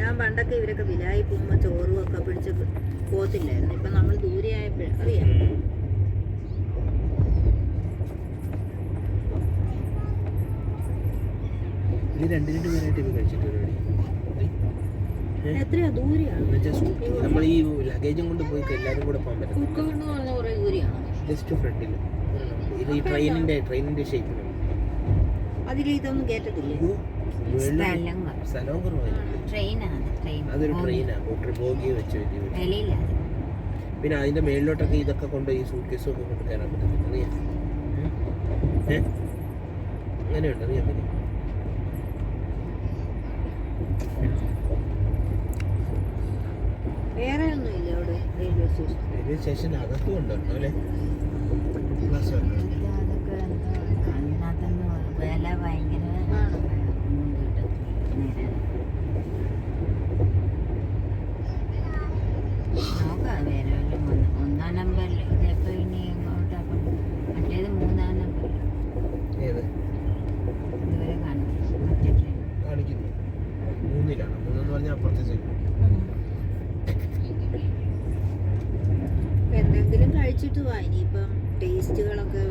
ഞാൻ പണ്ടൊക്കെ ഇവരൊക്കെ വിലായി പോകുമ്പോൾ ചോറും ഒക്കെ പിടിച്ച് പോത്തില്ലായിരുന്നു. ഇപ്പം നമ്മൾ ദൂരെ ആയപ്പോഴും അറിയാം. എത്രയാ ദൂരെയാണ്? നമ്മൾ ഈ ലഗേജും കൊണ്ട് പോയി എല്ലാവരും കൂടെ പോകാൻ പറ്റും. കുക്കവെന്ന് പറഞ്ഞ കുറേ ദൂരെയാണ്. ജസ്റ്റ് ഫ്രണ്ടിൽ ഇത് ഈ ട്രെയിനിന്റെ ഷേപ്പിലാണ്. അതിൽ ഇതൊന്നും കേട്ടത്തില്ലേ? സ്ഥലവും കുറവായിരുന്നു. അതൊരു ട്രെയിനാണ്, ബോഗി വെച്ച്. പിന്നെ അതിന്റെ മേളിലോട്ടൊക്കെ ഇതൊക്കെ കൊണ്ട് ഈ സൂട്ട് കേസും ഒക്കെ കൊണ്ട് കയറാൻ പറ്റും. അറിയാം അങ്ങനെയുണ്ട്, അറിയാം. പിന്നെ വേറെ ഒന്നുമില്ല അവിടെ റെയിൽവേ സ്റ്റേഷൻ അകത്തും ഉണ്ടോ അല്ലേ? വില ഭയങ്കര നോക്കാം. വേറെ ഒന്നാം നമ്പറിൽ ഇതെപ്പോ ഇനി ഇങ്ങോട്ട് മറ്റേത് മൂന്നാം നമ്പറിൽ ഇതുവരെ കാണിക്കുന്നു. മൂന്നിലാണ്. മൂന്നെന്ന് പറഞ്ഞാൽ അപ്പുറത്തെ സൈഡ്. എന്തെങ്കിലും കഴിച്ചിട്ട് വാ. ഇനിയിപ്പം ടേസ്റ്റുകളൊക്കെ